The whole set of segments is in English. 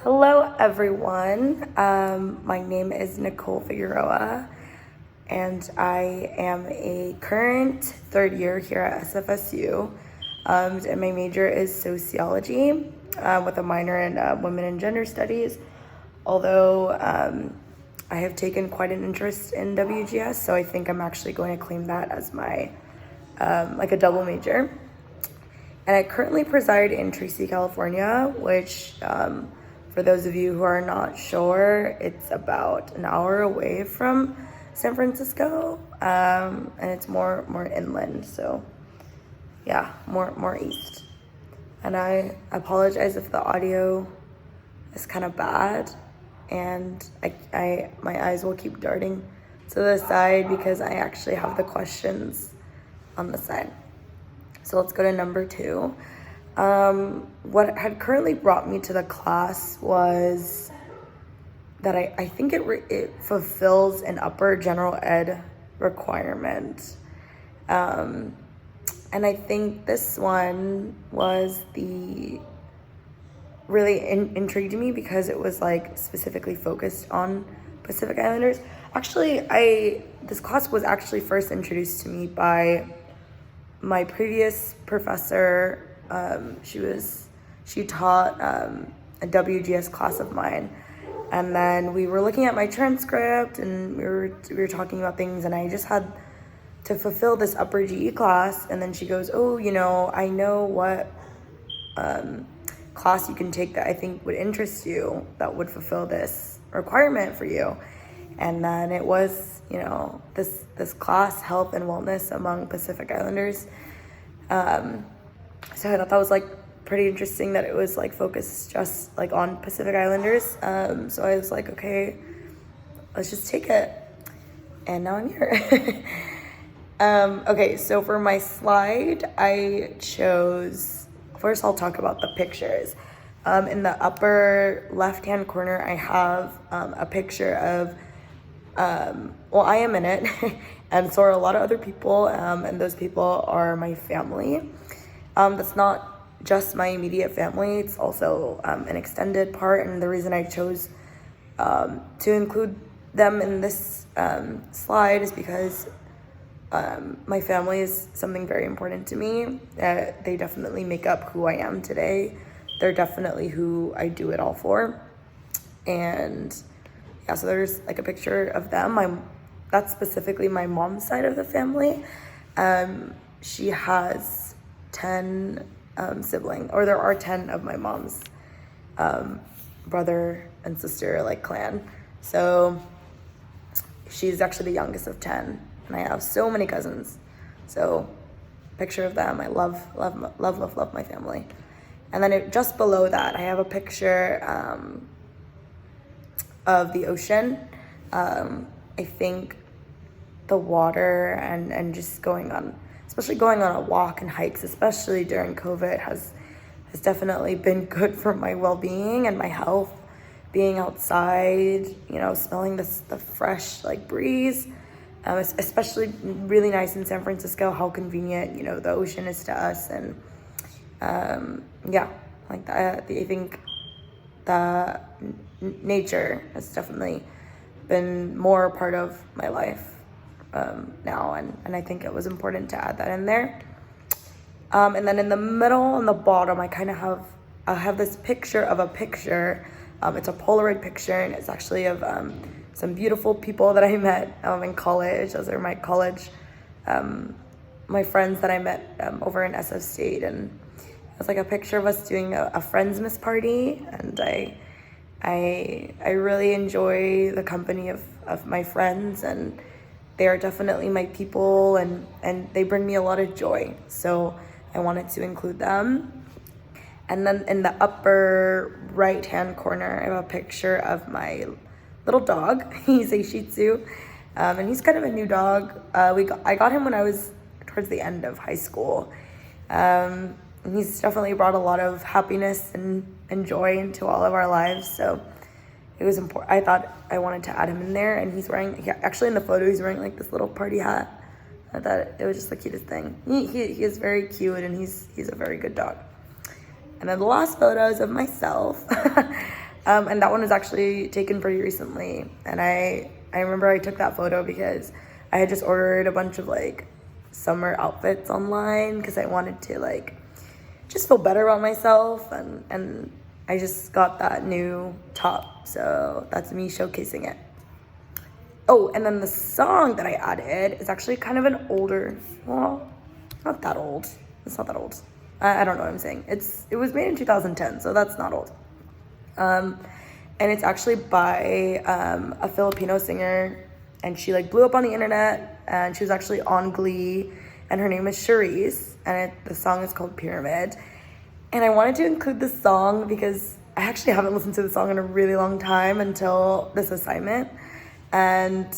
Hello, everyone. My name is Nicole Figueroa, and I am a current third year here at SFSU. And my major is sociology with a minor in women and gender studies. Although I have taken quite an interest in WGS, so I think I'm actually going to claim that as my like a double major. And I currently preside in Tracy, California, which for those of you who are not sure, it's about an hour away from San Francisco, and it's more inland, so yeah, more east. And I apologize if the audio is kind of bad, and my eyes will keep darting to the side because I actually have the questions on the side. So let's go to number 2. What had currently brought me to the class was that I think it fulfills an upper general ed requirement. And I think this one was really intrigued me because it was like specifically focused on Pacific Islanders. Actually, this class was actually first introduced to me by my previous professor. She taught a WGS class of mine, and then we were looking at my transcript and we were talking about things, and I just had to fulfill this upper GE class. And then she goes, "Oh, I know what class you can take that I think would interest you, that would fulfill this requirement for you." And then it was, this class, Health and Wellness Among Pacific Islanders. So I thought that was like pretty interesting that it was like focused just like on Pacific Islanders. So I was like, okay, let's just take it. And now I'm here. Okay, so for my slide, I chose, first I'll talk about the pictures. In the upper left-hand corner, I have a picture of, I am in it, and so are a lot of other people, and those people are my family. That's not just my immediate family, it's also an extended part, and the reason I chose to include them in this slide is because my family is something very important to me. They definitely make up who I am today. They're definitely who I do it all for. And yeah, so there's like a picture of them. That's specifically my mom's side of the family. She has 10 siblings, or there are 10 of my mom's brother and sister clan. So she's actually the youngest of 10, and I have so many cousins. So picture of them. I love my family. And then just below that, I have a picture of the ocean. I think the water and just especially going on a walk and hikes, especially during COVID, has definitely been good for my well-being and my health. Being outside, smelling the fresh breeze, especially really nice in San Francisco. How convenient, the ocean is to us, and yeah, like that. I think the nature has definitely been more a part of my life now, and I think it was important to add that in there. And then in the middle on the bottom, I have this picture of a picture. It's a Polaroid picture, and it's actually of some beautiful people that I met in college. Those are my college, my friends that I met over in SF State, and it's like a picture of us doing a Friendsmas party, and I really enjoy the company of my friends, and they are definitely my people, and they bring me a lot of joy. So I wanted to include them. And then in the upper right-hand corner, I have a picture of my little dog. He's a Shih Tzu, and he's kind of a new dog. I got him when I was towards the end of high school. And he's definitely brought a lot of happiness and joy into all of our lives. So it was important. I thought I wanted to add him in there, and actually in the photo, he's wearing this little party hat. I thought it was just the cutest thing. He is very cute, and he's a very good dog. And then the last photo is of myself. And that one was actually taken pretty recently. And I remember I took that photo because I had just ordered a bunch of like summer outfits online because I wanted to like just feel better about myself, and I just got that new top, so that's me showcasing it. Oh, and then the song that I added is actually kind of an older, well, not that old. It's not that old. I don't know what I'm saying. It was made in 2010, so that's not old. And it's actually by a Filipino singer, and she like blew up on the internet, and she was actually on Glee, and her name is Charisse, and the song is called Pyramid. And I wanted to include this song because I actually haven't listened to the song in a really long time until this assignment. And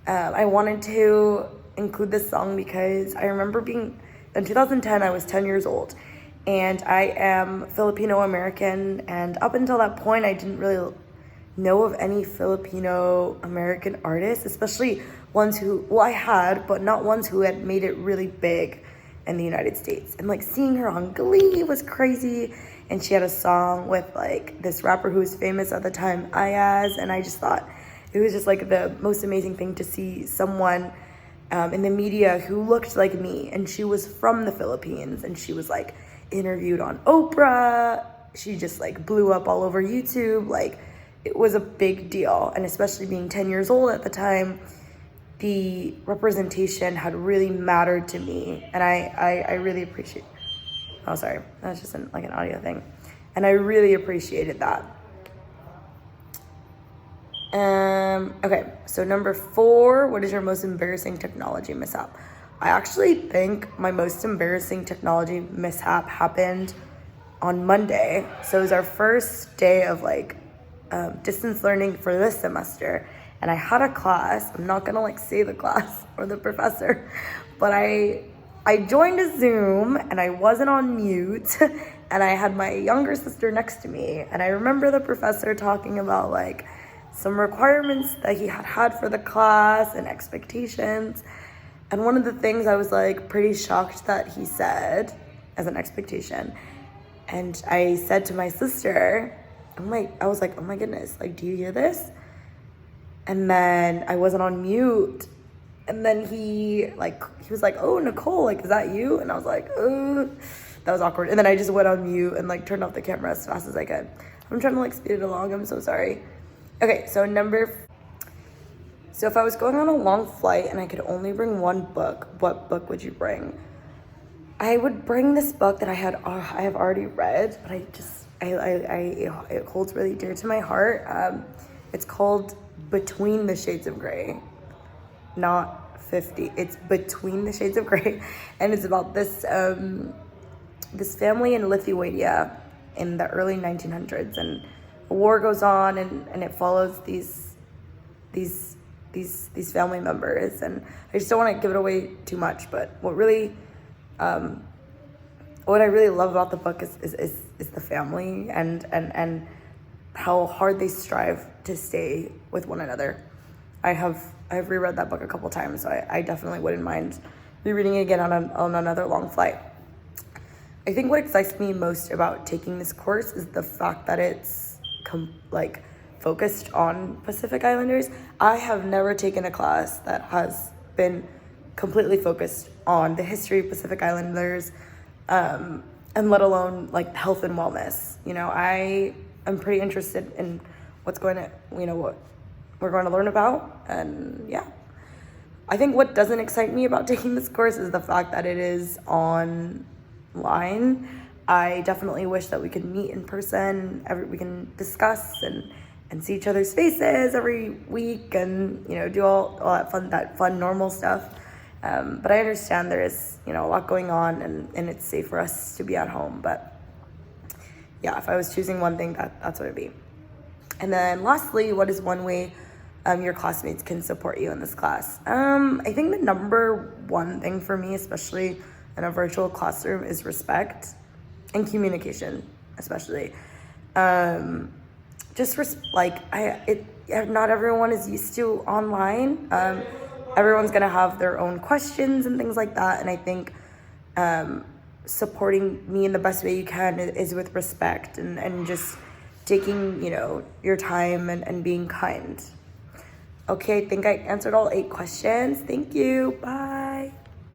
I wanted to include this song because I remember in 2010, I was 10 years old. And I am Filipino American. And up until that point, I didn't really know of any Filipino American artists, especially ones who, well, I had, but not ones who had made it really big in the United States. And like seeing her on Glee was crazy. And she had a song with like this rapper who was famous at the time, Ayaz. And I just thought it was just like the most amazing thing to see someone in the media who looked like me. And she was from the Philippines, and she was like interviewed on Oprah. She just like blew up all over YouTube. Like it was a big deal. And especially being 10 years old at the time, the representation had really mattered to me. And I really appreciate, oh, sorry, that's just like an audio thing. And I really appreciated that. Okay, so number 4, what is your most embarrassing technology mishap? I actually think my most embarrassing technology mishap happened on Monday. So it was our first day of like distance learning for this semester. And I had a class, I'm not gonna like say the class or the professor, but I joined a Zoom and I wasn't on mute and I had my younger sister next to me. And I remember the professor talking about like some requirements that he had for the class and expectations. And one of the things I was like pretty shocked that he said as an expectation. And I said to my sister, I was like, oh my goodness, like, do you hear this? And then I wasn't on mute. And then he was like, oh, Nicole, like, is that you? And I was like, oh, that was awkward. And then I just went on mute and like turned off the camera as fast as I could. I'm trying to like speed it along. I'm so sorry. Okay, so if I was going on a long flight and I could only bring one book, what book would you bring? I would bring this book that I have already read, but it holds really dear to my heart. It's called Between the Shades of Grey, not 50. It's Between the Shades of Grey, and it's about this family in Lithuania in the early 1900s, and a war goes on, and it follows these family members. And I just don't want to give it away too much, but what I really love about the book is the family and how hard they strive to stay with one another. I've reread that book a couple times, so I definitely wouldn't mind rereading it again on another long flight. I think what excites me most about taking this course is the fact that it's focused on Pacific Islanders. I have never taken a class that has been completely focused on the history of Pacific Islanders, and let alone like health and wellness. You know, I am pretty interested in what we're going to learn about. And yeah, I think what doesn't excite me about taking this course is the fact that it is online. I definitely wish that we could meet in person. We can discuss and see each other's faces every week, and do all that fun normal stuff. But I understand there is a lot going on, and it's safe for us to be at home. But yeah, if I was choosing one thing, that's what it'd be. And then lastly, what is one way your classmates can support you in this class? I think the number one thing for me, especially in a virtual classroom, is respect and communication, especially. Not everyone is used to online. Everyone's gonna have their own questions and things like that, and I think supporting me in the best way you can is with respect and just taking, your time and being kind. Okay, I think I answered all 8 questions. Thank you. Bye.